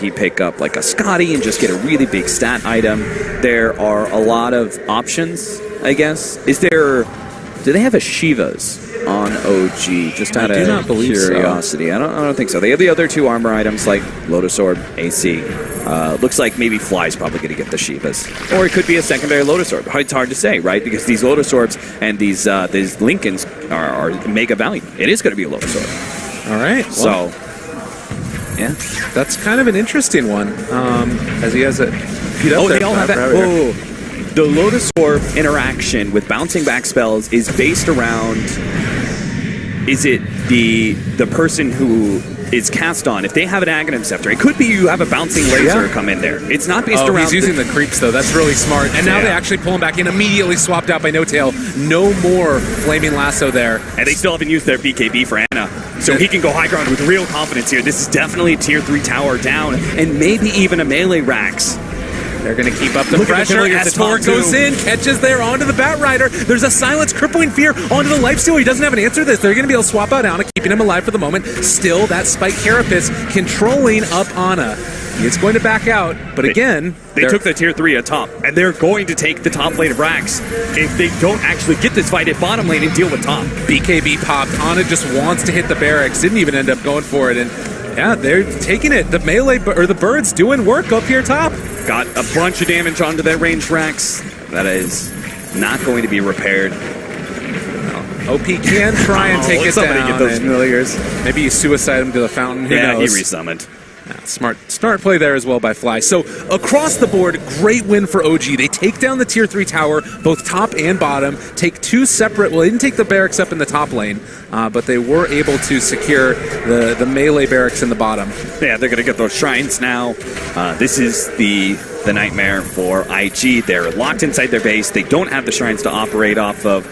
he pick up like a Scotty and just get a really big stat item? There are a lot of options, I guess. Do they have a Shivas on OG? Just out of curiosity. So. I don't think so. They have the other 2 armor items like Lotus Orb, AC. Looks like maybe Fly's probably going to get the Shivas. Or it could be a secondary Lotus Orb. It's hard to say, right? Because these Lotus Orbs and these Lincolns are mega valuable. It is going to be a Lotus Orb. All right. Well, so, yeah. That's kind of an interesting one. As he has it. They all have that. Whoa. The Lotus Orb interaction with bouncing back spells is based around, is it the person who is cast on? If they have an Aghanim Scepter, it could be you have a bouncing laser come in there. It's not based around... he's using the creeps, though. That's really smart. And now they actually pull him back in, immediately swapped out by No Tail. No more Flaming Lasso there. And they still haven't used their BKB for Ana. So he can go high ground with real confidence here. This is definitely a tier 3 tower down, and maybe even a melee Rax. They're going to keep up the pressure. S4 goes in, catches there onto the Bat Rider. There's a Silence, Crippling Fear onto the Lifesteal. He doesn't have an answer to this. They're going to be able to swap out Ana, keeping him alive for the moment. Still, that Spike Carapace controlling up Ana. It's going to back out, but again... They took the tier 3 at top, and they're going to take the top lane of Rax if they don't actually get this fight at bottom lane and deal with top. BKB popped. Ana just wants to hit the barracks. Didn't even end up going for it, and yeah, they're taking it. The melee, or the birds doing work up here top. Got a bunch of damage onto that ranged Rax. That is not going to be repaired. OP can try and take it down. Somebody get those familiars. Maybe you suicide him to the fountain. Who knows? He resummoned. Smart play there as well by Fly. So across the board, great win for OG. They take down the tier 3 tower, both top and bottom, take 2 separate, well, they didn't take the barracks up in the top lane, but they were able to secure the melee barracks in the bottom. Yeah, they're going to get those shrines now. This is the nightmare for IG. They're locked inside their base. They don't have the shrines to operate off of.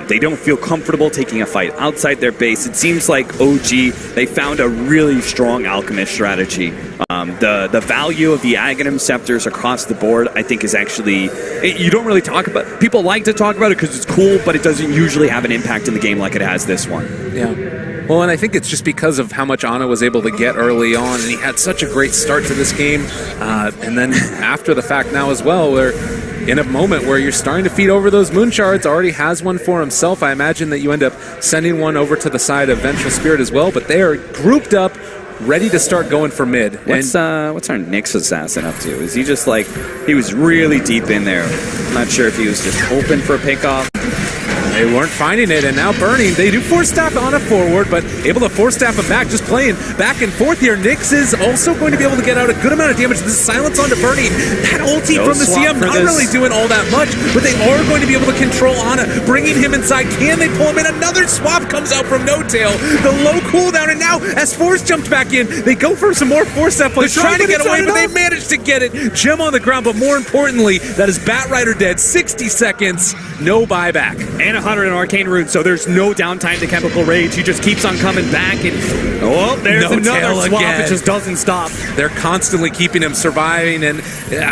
They don't feel comfortable taking a fight outside their base. It seems like OG, they found a really strong alchemist strategy. The value of the Aghanim Scepters across the board, I think, is actually... You don't really talk about... People like to talk about it because it's cool, but it doesn't usually have an impact in the game like it has this one. Yeah. Well, and I think it's just because of how much Ana was able to get early on, and he had such a great start to this game. And then after the fact now as well, where... in a moment where you're starting to feed over those moon shards, already has one for himself. I imagine that you end up sending one over to the side of Vengeful Spirit as well, but they are grouped up, ready to start going for mid. What's our Nyx assassin up to? Is he just like, he was really deep in there. I'm not sure if he was just hoping for a pickoff. They weren't finding it, and now Burning. They do force staff Ana forward, but able to force staff him back, just playing back and forth here. Nyx is also going to be able to get out a good amount of damage. This is Silence onto Burning. That ulti from the CM not really doing all that much, but they are going to be able to control Ana, bringing him inside. Can they pull him in? Another swap comes out from No Tail. The low cooldown, and now S4's jumped back in. They go for some more force staff plays, trying to get away, but they managed to get it. Gem on the ground, but more importantly, that is Bat Rider dead. 60 seconds, no buyback. And 100 in Arcane Rune, so there's no downtime to Chemical Rage. He just keeps on coming back, and there's another swap. It just doesn't stop. They're constantly keeping him surviving, and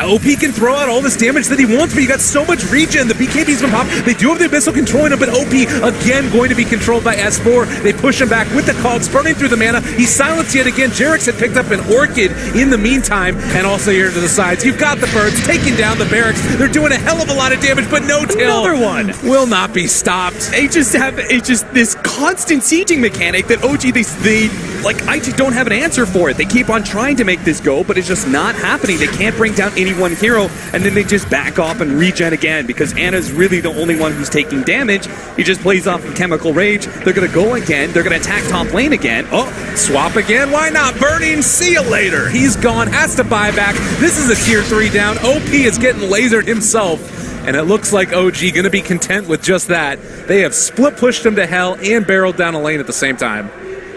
OP can throw out all this damage that he wants, but you got so much regen. The BKB's been popped. They do have the Abyssal controlling him, but OP again going to be controlled by S4. They push him back with the Cogs, burning through the mana. He's silenced yet again. Jerix had picked up an Orchid in the meantime, and also here to the sides. You've got the birds taking down the barracks. They're doing a hell of a lot of damage, but No Tail another one will not be stopped. They just have this constant sieging mechanic that OG, they IG don't have an answer for it. They keep on trying to make this go, but it's just not happening. They can't bring down any one hero, and then they just back off and regen again because Ana's really the only one who's taking damage. He just plays off of Chemical Rage. They're going to go again. They're going to attack top lane again. Oh, swap again. Why not? Burning, see you later. He's gone, has to buy back. This is a tier 3 down. OP is getting lasered himself. And it looks like OG going to be content with just that. They have split pushed him to hell and barreled down a lane at the same time.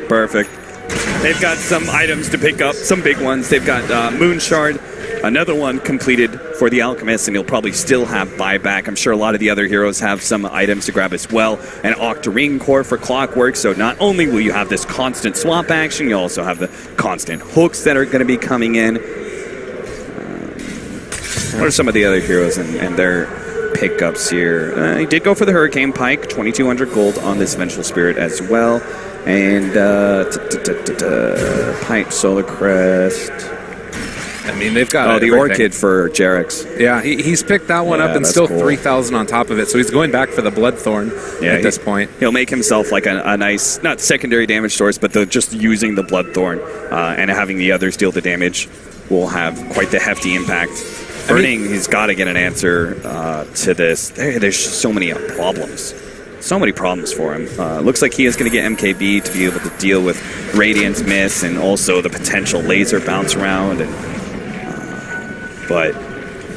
Perfect. They've got some items to pick up, some big ones. They've got Moon Shard, another one completed for the Alchemist, and he'll probably still have buyback. I'm sure a lot of the other heroes have some items to grab as well. An Octarine Core for Clockwork, so not only will you have this constant swap action, you also have the constant hooks that are going to be coming in. What are some of the other heroes and their pickups here? He did go for the Hurricane Pike, 2,200 gold on this Vengeful Spirit as well. And Pipe, Solar Crest. I mean, they've got the everything. Orchid for Jarex. Yeah, he's picked that one up and that's still cool. 3,000 on top of it. So he's going back for the Bloodthorn at this point. He'll make himself like a nice, not secondary damage source, but just using the Bloodthorn and having the others deal the damage will have quite the hefty impact. Burning, he's got to get an answer to this. There's just so many problems. So many problems for him. Looks like he is going to get MKB to be able to deal with Radiance Miss and also the potential laser bounce around. But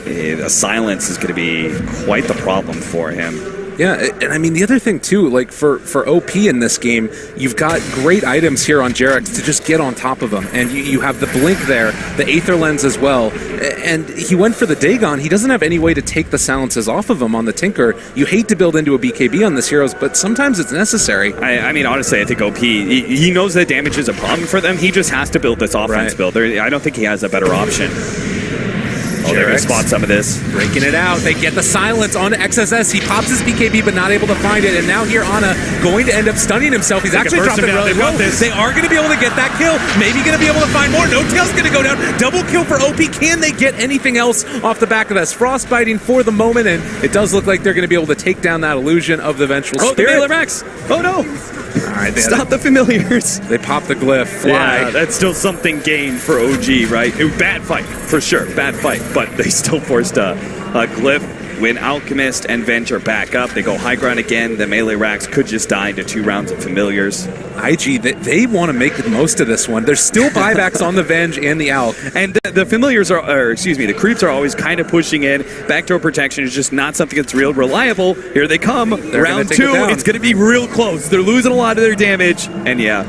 the silence is going to be quite the problem for him. Yeah, and I mean, the other thing, too, like for OP in this game, you've got great items here on Jarex to just get on top of him. And you have the Blink there, the Aether Lens as well. And he went for the Dagon. He doesn't have any way to take the silences off of him on the Tinker. You hate to build into a BKB on this heroes, but sometimes it's necessary. I mean, honestly, I think OP, he knows that damage is a problem for them. He just has to build this offense build. I don't think he has a better option. Oh, they're going to spot some of this. Breaking it out. They get the silence on XSS. He pops his BKB, but not able to find it. And now here, Ana going to end up stunning himself. He's actually dropping really low. They are going to be able to get that kill. Maybe going to be able to find more. No Tail's going to go down. Double kill for OP. Can they get anything else off the back of this? Frostbiting for the moment, and it does look like they're going to be able to take down that illusion of the Vengeful Spirit. The Melee Rex. Oh, no. All right, stop the familiars. They pop the glyph. Fly. Yeah, that's still something gained for OG, right? Bad fight, for sure. Bad fight. But they still forced a glyph. When Alchemist and Venge are back up, they go high ground again. The Melee Racks could just die into 2 rounds of familiars. IG, they want to make the most of this one. There's still buybacks on the Venge and the Alch. And the familiars the creeps are always kind of pushing in. Backdoor protection is just not something that's real reliable. Here they come. Round 2, it's going to be real close. They're losing a lot of their damage. And yeah,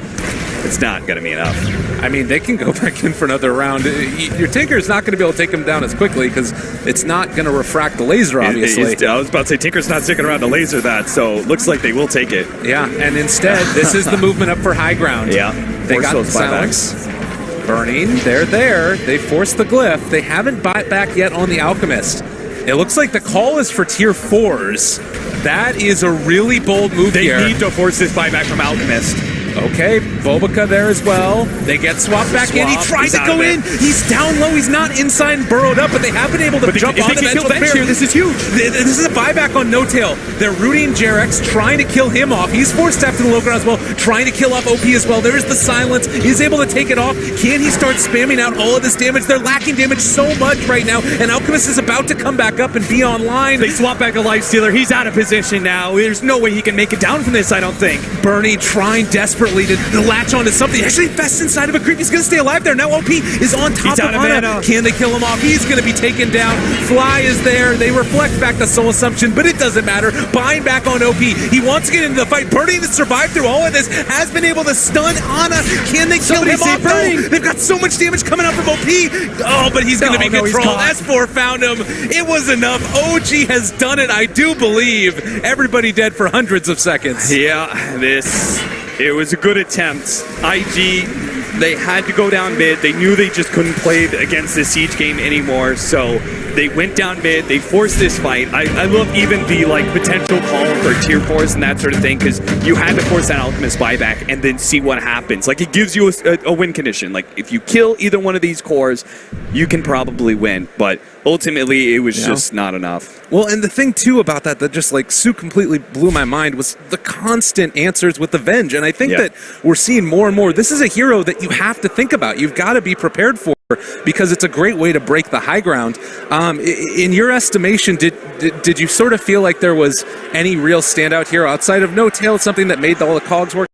it's not going to be enough. I mean, they can go back in for another round. Your Tinker's not going to be able to take him down as quickly because it's not going to refract the laser, obviously. I was about to say, Tinker's not sticking around to laser that, so looks like they will take it. Yeah, and instead, this is the movement up for high ground. Yeah. They got those silence. Burning, they're there. They forced the glyph. They haven't bought back yet on the Alchemist. It looks like the call is for tier 4s. That is a really bold move here. They need to force this buyback from Alchemist. Okay, Bobica there as well. They get swapped back in. He tried to go in. He's down low. He's not inside and burrowed up, but they have been able to jump on the Venge here. This is huge. This is a buyback on No Tail. They're rooting Jarex, trying to kill him off. He's forced stepped to the low ground as well, trying to kill off OP as well. There's the silence. He's able to take it off. Can he start spamming out all of this damage? They're lacking damage so much right now, and Alchemist is about to come back up and be online. They swap back a Lifestealer. He's out of position now. There's no way he can make it down from this, I don't think. Bernie trying desperately to latch onto something. Actually vests inside of a creep. He's going to stay alive there. Now OP is on top of Ana. Can they kill him off? He's going to be taken down. Fly is there. They reflect back the Soul Assumption, but it doesn't matter. Buying back on OP. He wants to get into the fight. Burning to survive through all of this. Has been able to stun Ana. Can they kill him off? Burning. They've got so much damage coming out from OP. Oh, but he's going to be controlled. S4 found him. It was enough. OG has done it, I do believe. Everybody dead for hundreds of seconds. Yeah, it was a good attempt. IG, they had to go down mid. They knew they just couldn't play against the Siege game anymore, so they went down mid. They forced this fight. I love even the potential call for tier 4s and that sort of thing, because you had to force that Alchemist buyback and then see what happens. Like, it gives you a win condition. Like, if you kill either one of these cores, you can probably win, but ultimately it was just not enough. Well, and the thing too about that just so completely blew my mind was the constant answers with the Venge, and I think that we're seeing more and more. This is a hero that you have to think about. You've got to be prepared for, because it's a great way to break the high ground. In your estimation, did you sort of feel like there was any real standout here outside of No Tail, something that made all the cogs work?